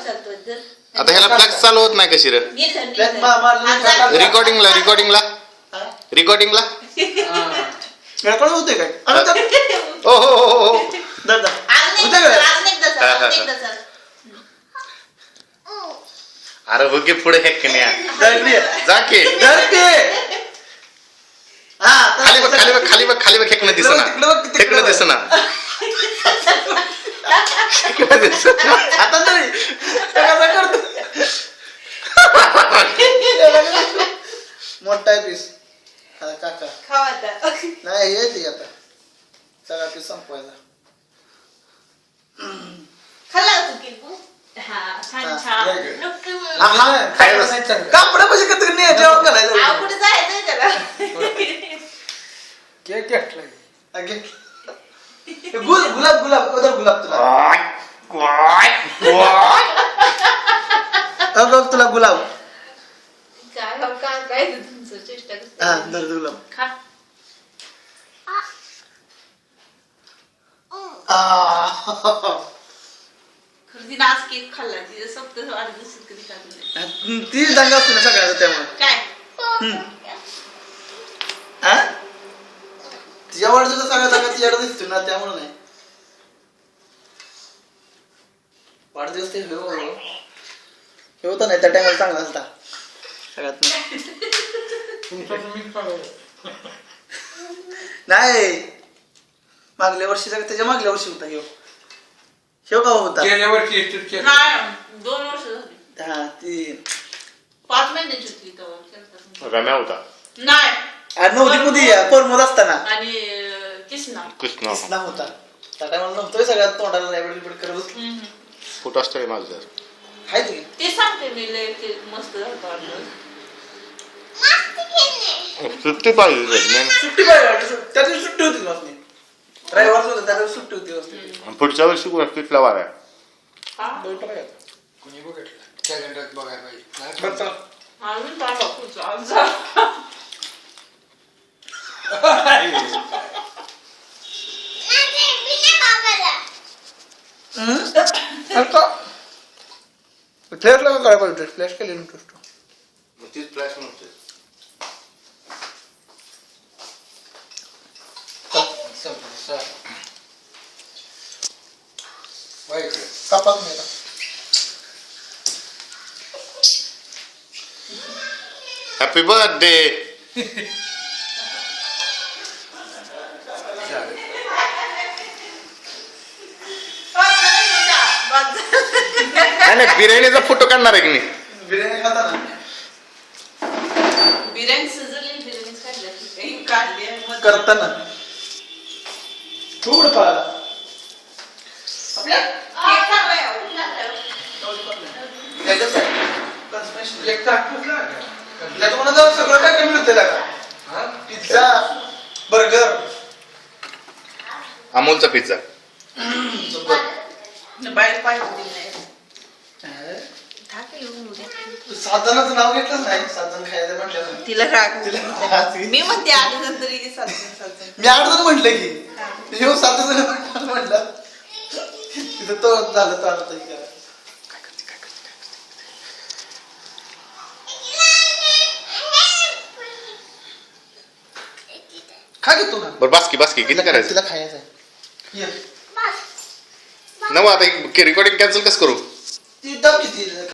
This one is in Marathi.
आता ह्याला फ्लॅक्स चालू होत नाही कशी रे रिकॉर्डिंगला रेकॉर्ड होते काय ओ हो अरे हो की पुढे हेक जा की खाली बघ खेकणं दिसना आता नाही मोठा आहे पीस काका नाही येते आता सगळा पीस संपवायचा कापडा पाहिजे का तुम्ही जेवण करायचं केक गुलाब गुलाब तुला गुलाब काय तुमचं चेष्टा गुलाब खरं आज केक खाल्ला तिथे सप्त वाढदिवसात कधी खाल्लं ती दंगा असतो ना सगळ्याचा त्यामुळे काय तिच्या वाढदिवसा सगळ्या दंगा तिच्याकडे दिसतो ना त्यामुळे नाही वाढदिवस ते होता नाही त्या टायमाला चांगला असता सगळ्यात नाही मागल्या वर्षी त्याच्या मागल्या वर्षी होता ह्यो का होता 2 वर्ष झाली हा ती 5 महिन्याची होती तेव्हा रम्या होता नाही नव्हती कुठे कोरमोद असताना आणि कृष्णा होता त्या टायमाला नव्हतोय सगळ्यात तोंडाला लायब्ररी करत फोटो असतोय माझं हाय तुम्ही ते सांगते मी लय ते मस्त झालं सुट्टी पाहिजे सुट्टी पाहिजे त्या दिवशी सुट्टी होती वाजनी रविवार होता त्या दिवशी सुट्टी होती वाजनी पुढच्या वर्षी कितला वार आहे कोणी बघितलं कॅलेंडर बघायला पाहिजे अजून काय बापूचं आज फ्लॅशला काय पाहिजे फ्लॅश केली इंटरेस्ट तीच फ्लॅश नव्हते कापात नाही हॅपी बर्थडे नाही बिर्याणीचा फोटो काढणार आहे की नाही बिर्याणी खाता ना बिर्याणी सजवलेली बिर्याणी काढली करताना थोडं पाहिला आपल्या तुम्हाला सगळं काय मिळतं का पिझ्झा बर्गर अमोलचा पिझ्झा बाहेर पाहिजे साधनाचं नाव घेतलं नाही साधन खायचं म्हटलं तिला राग मी म्हणते आधी नंतर मी 8 जण म्हटलं की येऊ 7 जण म्हटलं तिथं तो झालं तर आता खा घेतो ना बरं बास्की किती करायचं तिला खायचं आहे नव आता रिकॉर्डिंग कॅन्सल कसं करू ती दम किती